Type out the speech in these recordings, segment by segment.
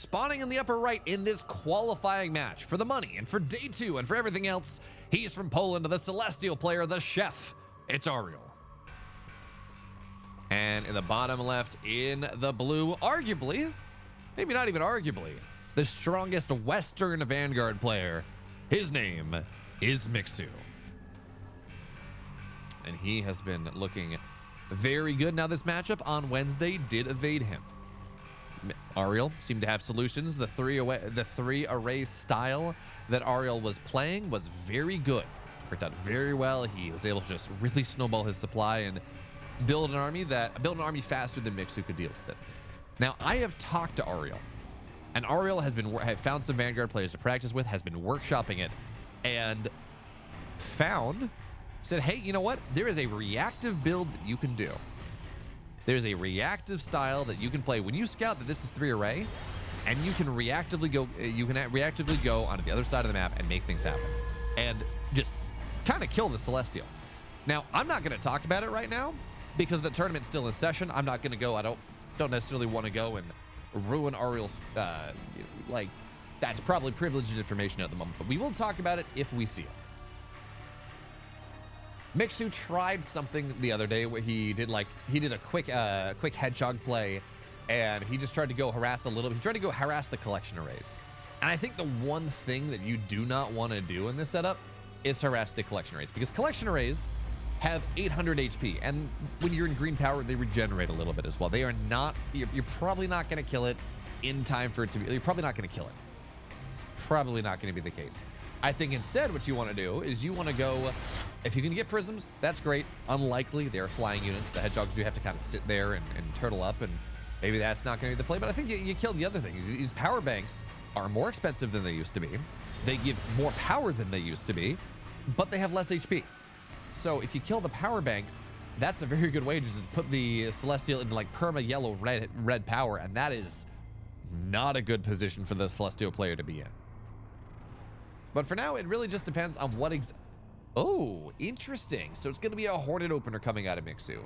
spawning in the upper right in this qualifying match for the money and for day 2 and for everything else. He's from Poland, the Celestial player, the chef. It's Aureil. And in the bottom left, in the blue, arguably, maybe not even arguably, the strongest Western Vanguard player. His name is Mixu. And he has been looking very good. Now, this matchup on Wednesday did evade him. Aureil seemed to have solutions. The three array style that Aureil was playing was very good. Worked out very well. He was able to just really snowball his supply and build an army faster than Mixu could deal with it. Now, I have talked to Aureil, and Aureil has found some Vanguard players to practice with, has been workshopping it, and said, hey, you know what? There is a reactive build that you can do. There's a reactive style that you can play when you scout that this is 3 array, and you can reactively go onto the other side of the map and make things happen, and just kind of kill the Celestial. Now, I'm not going to talk about it right now because the tournament's still in session. I'm not going to go. I don't necessarily want to go and ruin Aureil's that's probably privileged information at the moment, but we will talk about it if we see it. Mixu tried something the other day where he did a quick hedgehog play, and he just tried to go harass a little. He tried to go harass the collection arrays, and I think the one thing that you do not want to do in this setup is harass the collection arrays, because collection arrays have 800 HP, and when you're in green power, they regenerate a little bit as well. They are not. You're probably not going to kill it in time for it to be. You're probably not going to kill it. It's probably not going to be the case. I think instead what you want to do is you want to go, if you can get prisms, that's great. Unlikely, they're flying units. The hedgehogs do have to kind of sit there and turtle up, and maybe that's not going to be the play, but I think you kill the other things. These power banks are more expensive than they used to be. They give more power than they used to be, but they have less HP. So if you kill the power banks, that's a very good way to just put the Celestial into like perma yellow red power, and that is not a good position for the Celestial player to be in. But for now, it really just depends on what oh, interesting. So it's going to be a Hornet opener coming out of Mixu.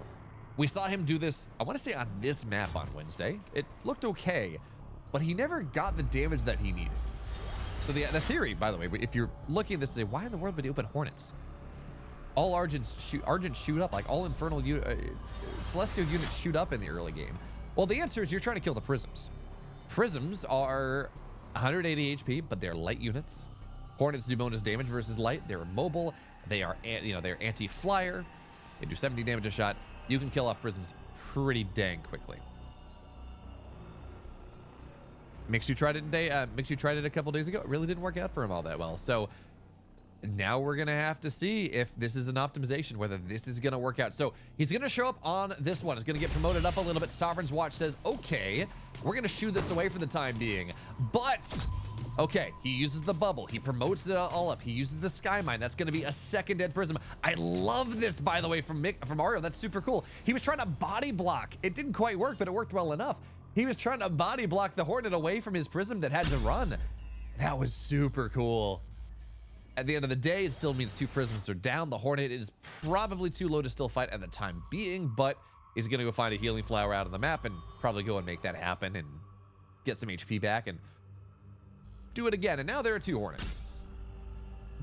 We saw him do this, I want to say on this map on Wednesday. It looked okay, but he never got the damage that he needed. So the theory, by the way, if you're looking at this, say, why in the world would he open Hornets? All Argents shoot up, like all Infernal Celestial units shoot up in the early game. Well, the answer is you're trying to kill the Prisms. Prisms are 180 HP, but they're light units. Hornets do bonus damage versus light. They're mobile. They are, they're anti-flyer. They do 70 damage a shot. You can kill off Prisms pretty dang quickly. Mixu tried it today. Mixu tried it a couple days ago. It really didn't work out for him all that well. So now we're going to have to see if this is an optimization, whether this is going to work out. So he's going to show up on this one. It's going to get promoted up a little bit. Sovereign's Watch says, okay, we're going to shoo this away for the time being. But okay, he uses the bubble. He promotes it all up. He uses the sky mine. That's going to be a second dead prism. I love this, by the way, from Aureil. That's super cool. He was trying to body block. It didn't quite work, but it worked well enough. He was trying to body block the Hornet away from his prism that had to run. That was super cool. At the end of the day, it still means 2 prisms are down. The Hornet is probably too low to still fight at the time being, but he's going to go find a healing flower out on the map and probably go and make that happen and get some HP back and do it again. And now there are 2 Hornets.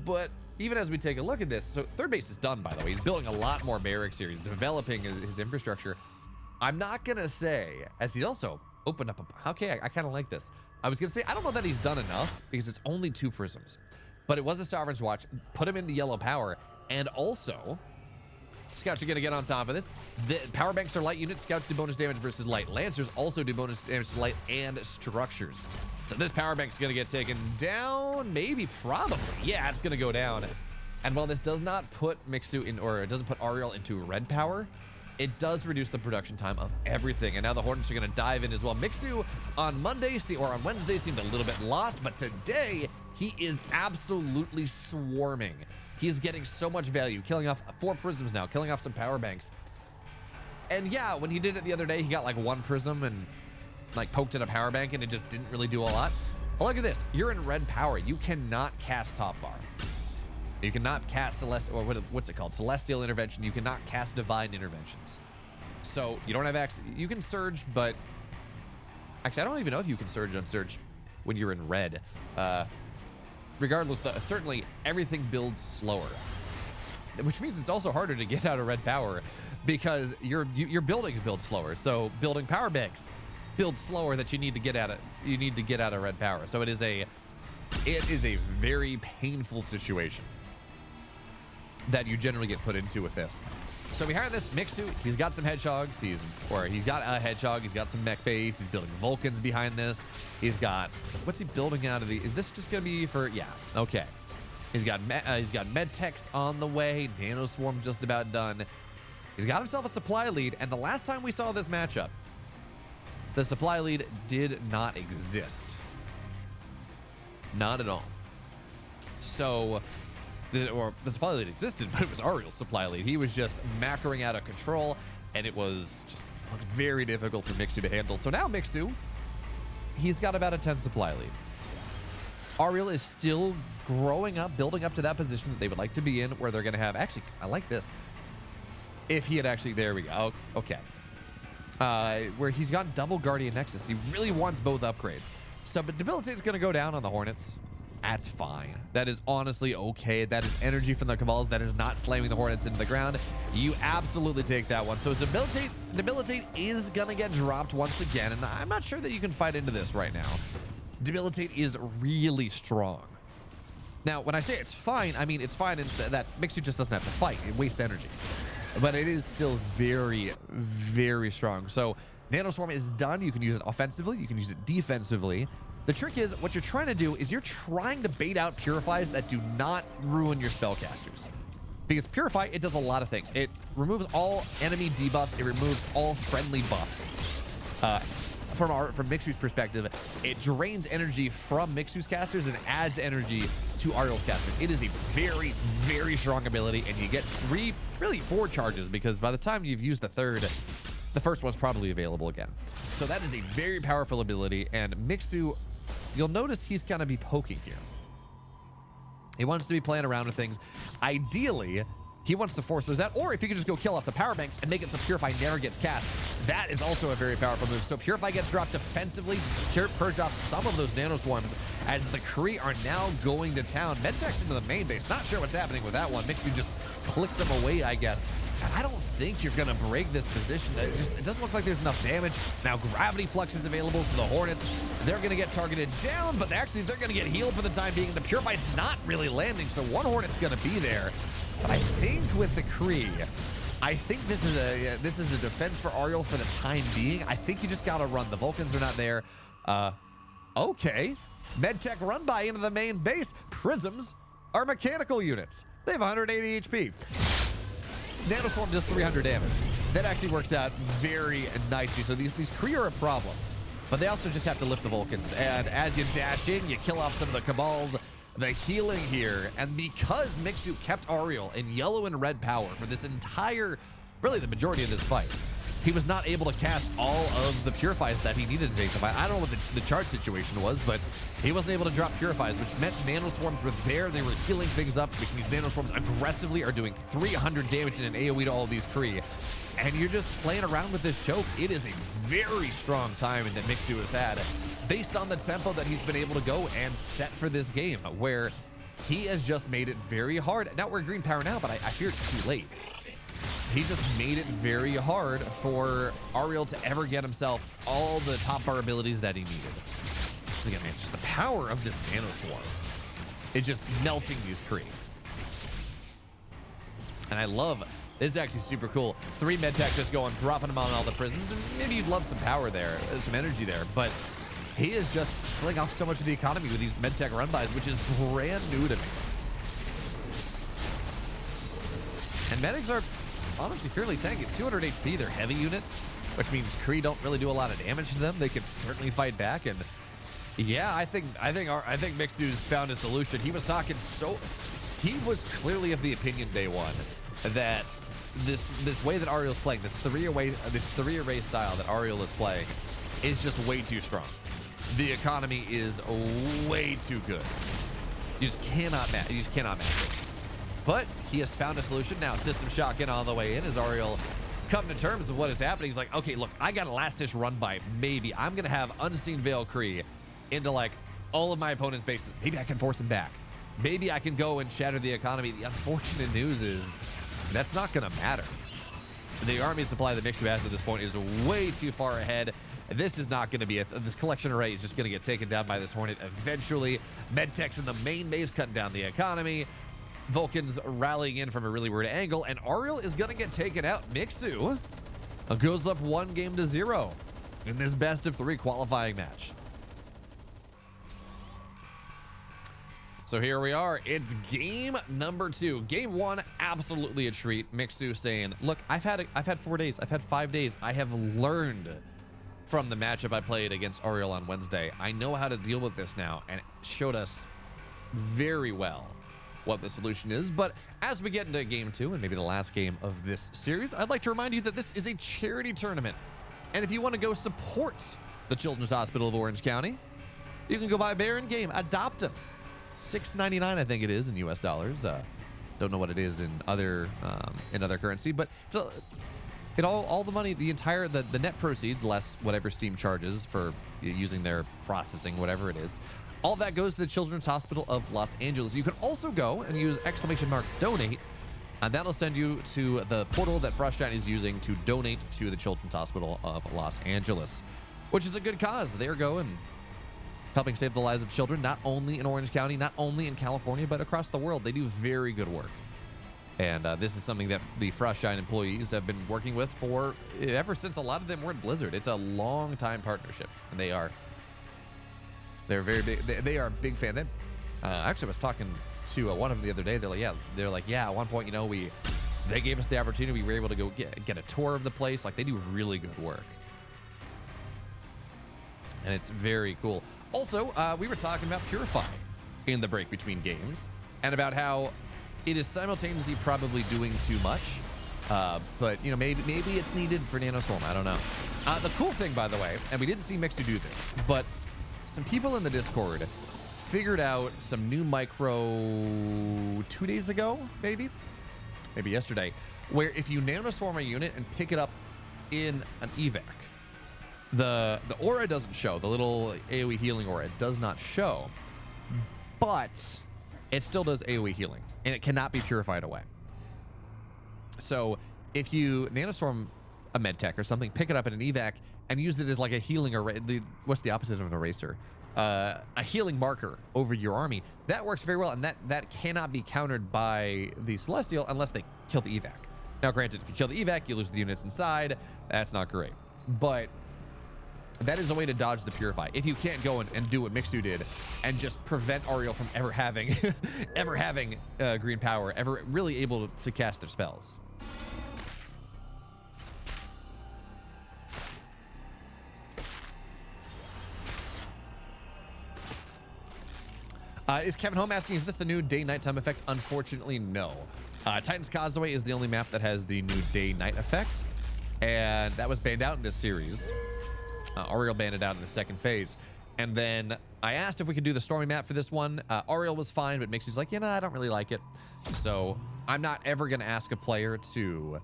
But even as we take a look at this, so third base is done, by the way. He's building a lot more barracks here. He's developing his infrastructure. I'm not going to say, as he's also opened up okay, I kind of like this. I was going to say, I don't know that he's done enough because it's only 2 prisms. But it was a Sovereign's Watch, put him into yellow power, and also, Scouts are going to get on top of this. The power banks are light units. Scouts do bonus damage versus light. Lancers also do bonus damage to light and structures. So this power bank's going to get taken down, maybe, probably. Yeah, it's going to go down. And while this does not put Mixu in, or it doesn't put Aureil into red power, it does reduce the production time of everything. And now the Hornets are going to dive in as well. Mixu on Monday, or on Wednesday, seemed a little bit lost, but today he is absolutely swarming. He is getting so much value, killing off 4 prisms now, killing off some power banks. And yeah, when he did it the other day, he got like 1 prism and like poked at a power bank and it just didn't really do a lot. But look at this, you're in red power. You cannot cast top bar. You cannot cast Celestial, or what's it called? Celestial Intervention. You cannot cast Divine Interventions. So you don't have access. You can Surge, but actually I don't even know if you can Surge on Surge. when you're in red. Regardless, certainly everything builds slower, which means it's also harder to get out of red power because your buildings build slower. So building power banks build slower that you need to get out of. You need to get out of red power. So it is a very painful situation that you generally get put into with this. So behind this, Mixu, he's got some hedgehogs. He's got a hedgehog. He's got some mech base. He's building Vulcans behind this. He's got, what's he building out of the? Is this just gonna be for? Yeah, okay. He's got med techs on the way. Nano Swarm just about done. He's got himself a supply lead. And the last time we saw this matchup, the supply lead did not exist. Not at all. So. The supply lead existed, but it was Aureil's supply lead. He was just macroing out of control, and it was just very difficult for Mixu to handle. So now Mixu, he's got about a 10 supply lead. Aureil is still growing up, building up to that position that they would like to be in, where they're going to have, actually, I like this. If he had actually, there we go, okay. Where he's got double Guardian Nexus. He really wants both upgrades. So, but Debilitate's going to go down on the Hornets. That's fine. That is honestly okay. That is energy from the Cabals. That is not slamming the Hornets into the ground. You absolutely take that one. So Debilitate is gonna get dropped once again, and I'm not sure that you can fight into this right now. Debilitate is really strong. Now, when I say it's fine, I mean it's fine in that Mixu just doesn't have to fight. It wastes energy. But it is still very, very strong. So Nano Swarm is done. You can use it offensively. You can use it defensively. The trick is, what you're trying to do is you're trying to bait out Purifies that do not ruin your spellcasters. Because Purify, it does a lot of things. It removes all enemy debuffs. It removes all friendly buffs. From Mixu's perspective, it drains energy from Mixu's casters and adds energy to Aureil's casters. It is a very, very strong ability, and you get 3, really 4 charges, because by the time you've used the third, the first one's probably available again. So that is a very powerful ability, and Mixu, you'll notice he's gonna be poking here. He wants to be playing around with things. Ideally, he wants to force those out, or if you can just go kill off the power banks and make it so Purify never gets cast, that is also a very powerful move. So Purify gets dropped defensively to purge off some of those Nano Swarms as the Kree are now going to town. Medtech's into the main base. Not sure what's happening with that one. Mixu just clicked them away, I guess. And I don't think you're gonna break this position. It doesn't look like there's enough damage. Now Gravity Flux is available, so the Hornets, they're gonna get targeted down, but they're gonna get healed for the time being. The Purify's not really landing, so one Hornet's gonna be there. But I think with the Kree, I think this is a defense for Aureil for the time being. I think you just gotta run. The Vulcans are not there. Okay. Medtech run by into the main base. Prisms are mechanical units. They have 180 HP. Nano Swarm does 300 damage. That actually works out very nicely. So these Kree are a problem, but they also just have to lift the Vulcans. And as you dash in, you kill off some of the Cabals. The healing here, and because Mixu kept Aureil in yellow and red power for this entire, really the majority of this fight, he was not able to cast all of the Purifies that he needed to take the fight. I don't know what the chart situation was, but he wasn't able to drop Purifies, which meant Nano Swarms were there. They were healing things up, which means Nano Swarms aggressively are doing 300 damage in an AoE to all of these Kree. And you're just playing around with this choke. It is a very strong timing that Mixu has had, based on the tempo that he's been able to go and set for this game, where he has just made it very hard. Now we're green power now, but I fear it's too late. He just made it very hard for Aureil to ever get himself all the top bar abilities that he needed. Because again, man, just the power of this Nano Swarm. It's just melting these Kree. And I love, this is actually super cool. 3 Medtech just going, dropping them on all the prisons, and maybe you'd love some power there, some energy there, but he is just killing off so much of the economy with these Medtech run-bys, which is brand new to me. And medics are honestly fairly tanky. It's 200 HP. They're heavy units, which means Kree don't really do a lot of damage to them. They can certainly fight back. And yeah, I think Mixu's found a solution. He was talking he was clearly of the opinion day one that this way that Aureil's playing, this three array style that Aureil is playing, is just way too strong. The economy is way too good. You just cannot match it. But he has found a solution now. System shotgun all the way in as Aureil come to terms with what is happening. He's like, okay, look, I got a last-ish run by. Maybe I'm gonna have Unseen Veil Kree into like all of my opponent's bases. Maybe I can force him back. Maybe I can go and shatter the economy. The unfortunate news is that's not going to matter. The army supply that Mixu has at this point is way too far ahead. This is not going to be this collection array is just going to get taken down by this Hornet eventually. Medtech's in the main base cutting down the economy. Vulcan's rallying in from a really weird angle, and Aureil is going to get taken out. Mixu goes up 1-0 in this best of 3 qualifying match. So here we are. It's game number 2. Game 1, absolutely a treat. Mixu saying, "Look, I've had 4 days. I've had 5 days. I have learned from the matchup I played against Aureil on Wednesday. I know how to deal with this now," and it showed us very well what the solution is. But as we get into game 2 and maybe the last game of this series, I'd like to remind you that this is a charity tournament. And if you want to go support the Children's Hospital of Orange County, you can go buy Bear in game, adopt him. $6.99, I think it is in US dollars. Don't know what it is in other currency, but it's all the money, the net proceeds less whatever Steam charges for using their processing, whatever it is. All that goes to the Children's Hospital of Los Angeles. You can also go and use !donate, and that'll send you to the portal that Frostgiant is using to donate to the Children's Hospital of Los Angeles, which is a good cause. They're going helping save the lives of children, not only in Orange County, not only in California, but across the world. They do very good work. And this is something that the Frostgiant employees have been working with for ever since a lot of them were at Blizzard. It's a long time partnership, and they're very big. They are a big fan. They actually was talking to one of them the other day. They're like, yeah, at one point, they gave us the opportunity. We were able to go get a tour of the place. Like, they do really good work. And it's very cool. Also, we were talking about Purify in the break between games and about how it is simultaneously probably doing too much, but maybe it's needed for Nanoswarm. I don't know. The cool thing, by the way, and we didn't see Mixu do this, but some people in the Discord figured out some new micro 2 days ago, maybe yesterday, where if you Nanoswarm a unit and pick it up in an evac, the aura doesn't show. The little AoE healing aura does not show, but it still does AoE healing, and it cannot be purified away. So if you Nanoswarm a medtech or something, pick it up in an evac and use it as like a healing what's the opposite of an eraser? A healing marker over your army. That works very well, and that cannot be countered by the Celestial unless they kill the evac. Now, granted, if you kill the evac, you lose the units inside. That's not great, but that is a way to dodge the Purify. If you can't go and do what Mixu did and just prevent Aureil from ever having green power, ever really able to cast their spells. Is Kevin Home asking, is this the new day-nighttime effect? Unfortunately, no. Titan's Causeway is the only map that has the new day-night effect, and that was banned out in this series. Aureil banned it out in the second phase. And then I asked if we could do the Stormy map for this one. Aureil was fine, but Mixu's like, I don't really like it. So I'm not ever going to ask a player to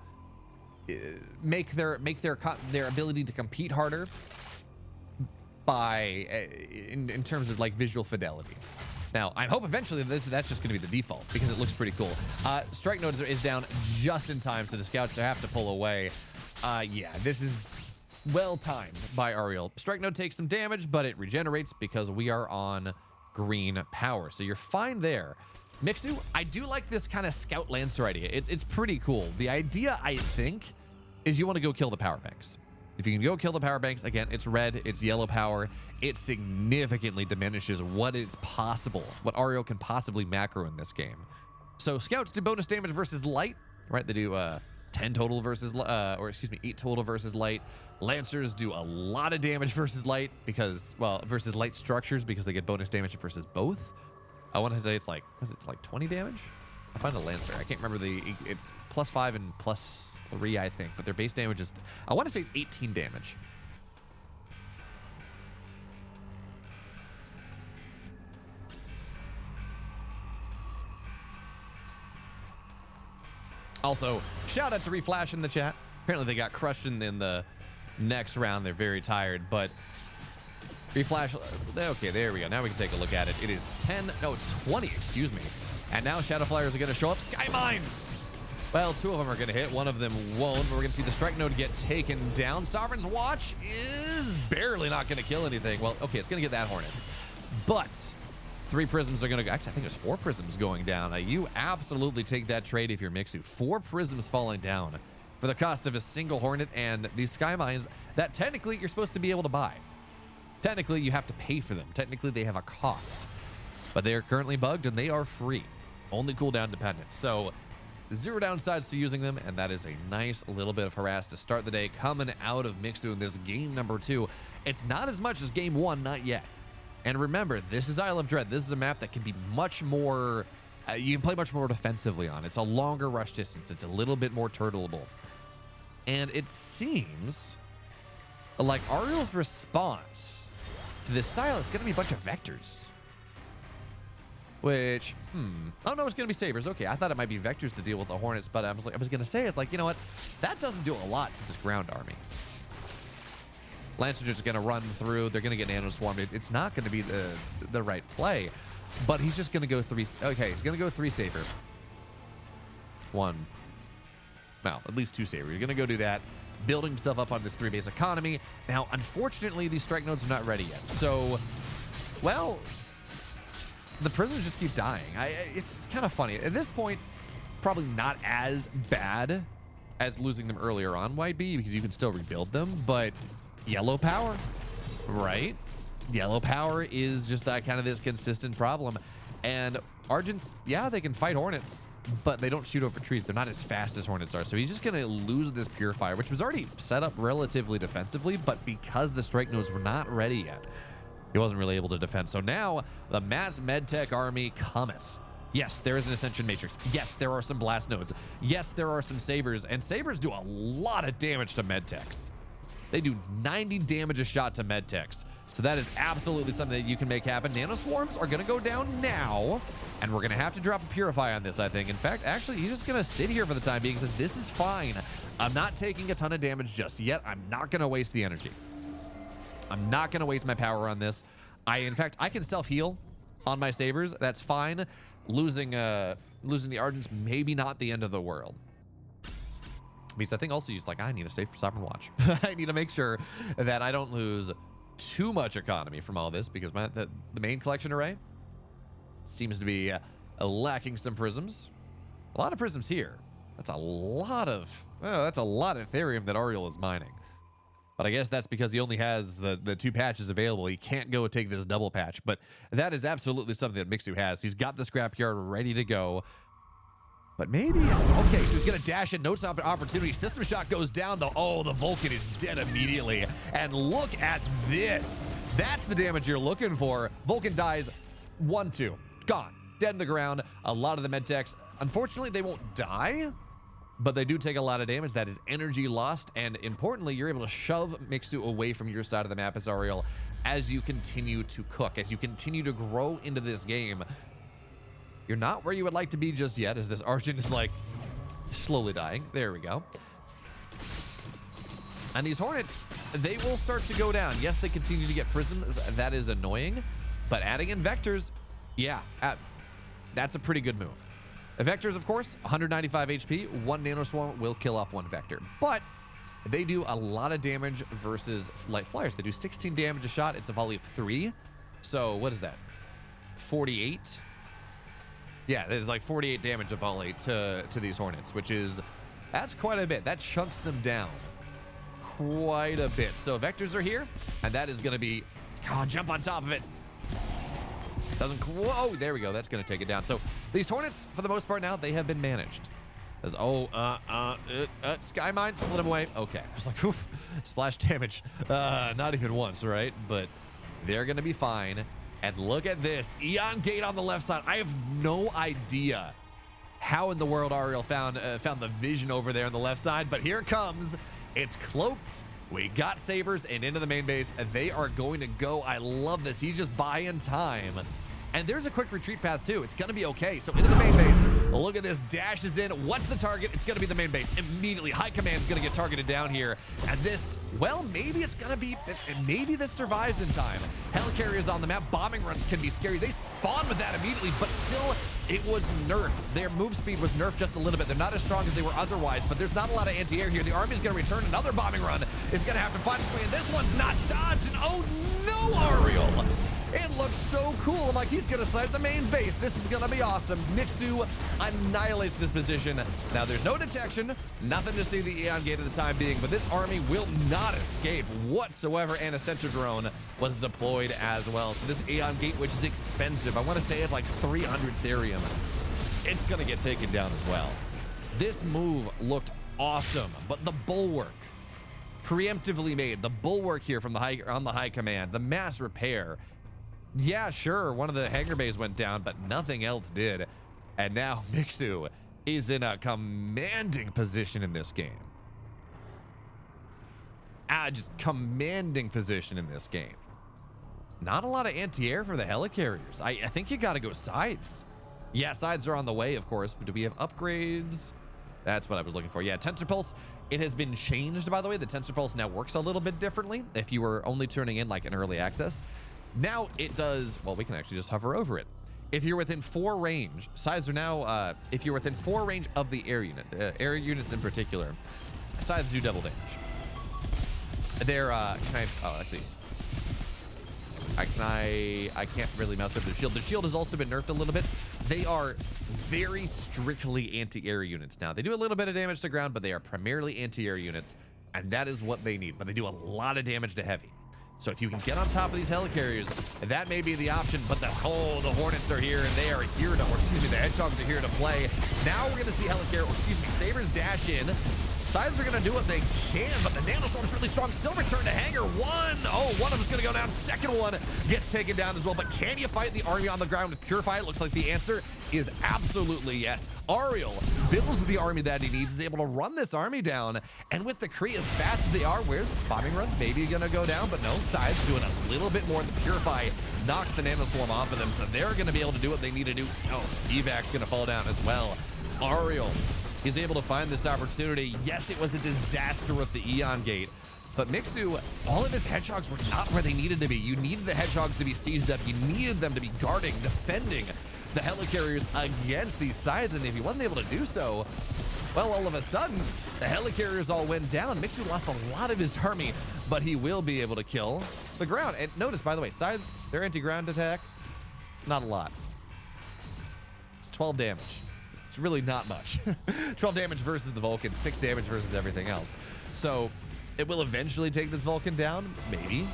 make their ability to compete harder by in terms of like visual fidelity. Now, I hope eventually that's just going to be the default because it looks pretty cool. Strike node is down just in time, so the scouts have to pull away. Yeah, this is well timed by Aureil. Strike node takes some damage, but it regenerates because we are on green power. So you're fine there. Mixu, I do like this kind of scout lancer idea. It's pretty cool. The idea, I think, is you want to go kill the power banks. If you can go kill the power banks, again, it's red, it's yellow power. It significantly diminishes what is possible, what Aureil can possibly macro in this game. So scouts do bonus damage versus light, right? They do 10 total versus, 8 total versus light. Lancers do a lot of damage versus light because, well, versus light structures because they get bonus damage versus both. I want to say it's like, was it like 20 damage? I find a Lancer. I can't remember it's +5 and +3, I think, but their base damage is, I want to say it's 18 damage. Also, shout out to Reflash in the chat. Apparently they got crushed in the next round. They're very tired, but Reflash. Okay, there we go. Now we can take a look at it. It is 10. No, it's 20. Excuse me. And now Shadow Flyers are going to show up. Sky Mines. Well, 2 of them are going to hit. 1 of them won't. But we're going to see the Strike Node get taken down. Sovereign's Watch is barely not going to kill anything. Well, okay, it's going to get that Hornet. But 3 Prisms are going to go. Actually, I think there's 4 Prisms going down. You absolutely take that trade if you're Mixu. 4 Prisms falling down for the cost of a single Hornet and these Sky Mines that technically you're supposed to be able to buy. Technically, you have to pay for them. Technically, they have a cost. But they are currently bugged and they are free. Only cooldown dependent. So 0 downsides to using them, and that is a nice little bit of harass to start the day coming out of Mixu in this game number 2. It's not as much as game 1, not yet. And remember, this is Isle of Dread. This is a map that can be much more, you can play much more defensively on. It's a longer rush distance. It's a little bit more turtleable. And it seems like Aureil's response to this style is going to be a bunch of vectors. Which, oh no, it's going to be sabers. Okay, I thought it might be vectors to deal with the Hornets, but I was going to say, it's like, you know what? That doesn't do a lot to this ground army. Lancers are just going to run through. They're going to get nano swarmed. It's not going to be the right play, but he's just going to go 3. Okay, he's going to go 3 saber. 1. Well, at least 2 saber. You're going to go do that, building himself up on this 3 base economy. Now, unfortunately, these strike nodes are not ready yet. So, well, the prisms just keep dying. It's kind of funny. At this point, probably not as bad as losing them earlier on might be, because you can still rebuild them, but yellow power, right? Yellow power is just that kind of this consistent problem. And Argents, yeah, they can fight Hornets, but they don't shoot over trees. They're not as fast as Hornets are. So he's just going to lose this Purifier, which was already set up relatively defensively, but because the strike nodes were not ready yet, he wasn't really able to defend. So now the mass medtech army cometh. Yes, there is an Ascension Matrix. Yes, there are some blast nodes. Yes, there are some sabers, and sabers do a lot of damage to medtechs. They do 90 damage a shot to medtechs. So that is absolutely something that you can make happen. Nano swarms are going to go down now, and we're going to have to drop a Purify on this, I think. In fact, actually, he's just going to sit here for the time being and says, this is fine. I'm not taking a ton of damage just yet. I'm not going to waste the energy. I'm not going to waste my power on this. In fact, I can self-heal on my sabers. That's fine. Losing the Ardents, maybe not the end of the world. Because I think also he's like, I need to save for Sovereign Watch. I need to make sure that I don't lose too much economy from all this, because the main collection array seems to be lacking some prisms. A lot of prisms here. That's a lot of Ethereum that Aureil is mining. But I guess that's because he only has the 2 patches available. He can't go take this double patch. But that is absolutely something that Mixu has. He's got the scrapyard ready to go. But maybe okay, so he's gonna dash in, no opportunity. System shot goes down. The Vulcan is dead immediately. And look at this. That's the damage you're looking for. Vulcan dies. 1-2. Gone. Dead in the ground. A lot of the medtechs, unfortunately, they won't die, but they do take a lot of damage. That is energy lost, and importantly, you're able to shove Mixu away from your side of the map as Aureil as you continue to cook, as you continue to grow into this game. You're not where you would like to be just yet, as this Argent is like slowly dying. There we go. And these Hornets, they will start to go down. Yes, they continue to get prisms. That is annoying, but adding in vectors, yeah, that's a pretty good move. The vectors, of course, 195 HP. 1 nano swarm will kill off 1 vector, but they do a lot of damage versus light flyers. They do 16 damage a shot. It's a volley of 3. So what is that? 48. Yeah, there's like 48 damage a volley to these Hornets, that's quite a bit. That chunks them down quite a bit. So vectors are here, and that is going to be, jump on top of it. Doesn't, whoa, there we go. That's going to take it down. So these Hornets, for the most part now, they have been managed. As, Sky Mine, split them away. Okay, I was like, oof, splash damage. Not even once, right? But they're going to be fine. And look at this, Eon Gate on the left side. I have no idea how in the world Aureil found the vision over there on the left side, but here it comes. It's cloaked. We got sabers and into the main base. They are going to go. I love this. He's just buying time. And there's a quick retreat path too. It's gonna be okay. So into the main base. Look at this, dashes in. What's the target? It's gonna be the main base. Immediately, high command's gonna get targeted down here. And this, well, maybe it's gonna be, maybe this survives in time. Helicarriers on the map, bombing runs can be scary. They spawn with that immediately, but still, it was nerfed. Their move speed was nerfed just a little bit. They're not as strong as they were otherwise, but there's not a lot of anti-air here. The army's gonna return. Another bombing run is gonna have to find its way, and this one's not dodged. And oh no, Aureil! It looks so cool. I'm like, he's gonna snipe the main base. This is gonna be awesome. Mixu annihilates this position. Now there's no detection, nothing to see the Aeon Gate at the time being, but this army will not escape whatsoever, and a sensor drone was deployed as well. So this Aeon Gate, which is expensive, I wanna say it's like 300 Therium, it's gonna get taken down as well. This move looked awesome, but the bulwark, preemptively made, the bulwark here from the high command, the mass repair, yeah, sure, one of the hangar bays went down, but nothing else did. And now Mixu is in a commanding position in this game. Just commanding position in this game. Not a lot of anti-air for the helicarriers. I think you gotta go scythes. Yeah, scythes are on the way, of course, but do we have upgrades? That's what I was looking for. Yeah, Tensor Pulse, it has been changed, by the way. The Tensor Pulse now works a little bit differently if you were only turning in like an early access. Now it does, well, we can actually just hover over it. If you're within 4 range, scythes are now, if you're within 4 range of the air unit, air units in particular, scythes do double damage. They're, I can't really mouse up the shield. The shield has also been nerfed a little bit. They are very strictly anti-air units now. They do a little bit of damage to ground, but they are primarily anti-air units, and that is what they need. But they do a lot of damage to heavy. So if you can get on top of these helicarriers, that may be the option, but the Hornets are here, and they are here to, or excuse me, the Hedgehogs are here to play. Now we're gonna see Sabers dash in. Scythes are gonna do what they can, but the Nanostorm's really strong. Still return to hangar. One of them's gonna go down. Second one gets taken down as well, but can you fight the army on the ground with Purify? It looks like the answer is absolutely yes. Aureil builds the army that he needs, is able to run this army down, and with the Kree as fast as they are, where's bombing run? Maybe gonna go down, but no, Scythes doing a little bit more. The Purify knocks the Nanoswarm off of them, so they're gonna be able to do what they need to do. Oh, Evac's gonna fall down as well. Aureil is able to find this opportunity. Yes, it was a disaster with the Aeon Gate, but Mixu, all of his Hedgehogs were not where they needed to be. You needed the Hedgehogs to be seized up. You needed them to be guarding, defending the helicarriers against these sides, and if he wasn't able to do so, well, all of a sudden, the helicarriers all went down. Mixu lost a lot of his army, but he will be able to kill the ground. And notice, by the way, sides, their anti-ground attack, it's not a lot. It's 12 damage. It's really not much. 12 damage versus the Vulcan, 6 damage versus everything else. So it will eventually take this Vulcan down, maybe.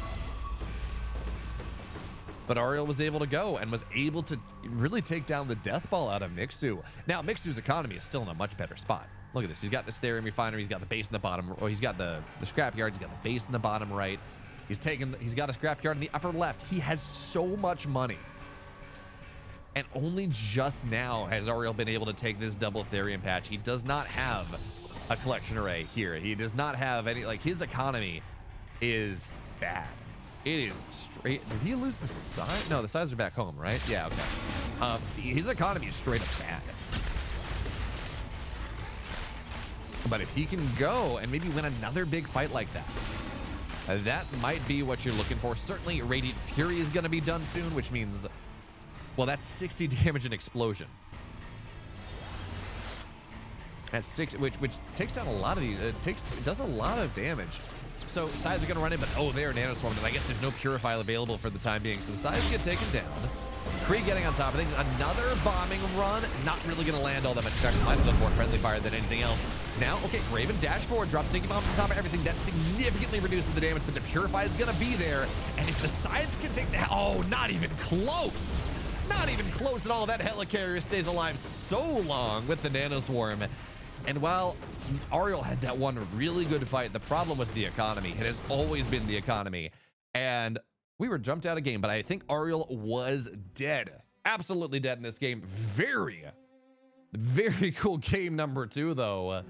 But Aureil was able to go and was able to really take down the death ball out of Mixu. Now, Mixu's economy is still in a much better spot. Look at this. He's got the Therium Refinery. He's got the base in the bottom. Or he's got the scrapyard. He's got the base in the bottom right. He's got a scrapyard in the upper left. He has so much money. And only just now has Aureil been able to take this double Therium patch. He does not have a collection array here. He does not have any, like, his economy is bad. It is straight. Did he lose the side? No, the sides are back home, right? Yeah, okay. His economy is straight up bad. But if he can go and maybe win another big fight like that, that might be what you're looking for. Certainly, Radiant Fury is going to be done soon, which means, well, that's 60 damage and explosion. That's 6, which takes down a lot of these. It does a lot of damage. So sides are going to run in, but oh, they're nanoswarmed, and I guess there's no Purify available for the time being. So the sides get taken down. Kree getting on top of things. Another bombing run. Not really going to land all that much. In fact, might have done more friendly fire than anything else. Now, okay, Raven dash forward, drops stinky bombs on top of everything. That significantly reduces the damage, but the Purify is going to be there. And if the sides can take the... Oh, not even close. Not even close at all. That helicarrier stays alive so long with the Nanoswarm. And while Aureil had that one really good fight, the problem was the economy. It has always been the economy. And we were jumped out of game, but I think Aureil was dead. Absolutely dead in this game. Very, very cool game number 2, though.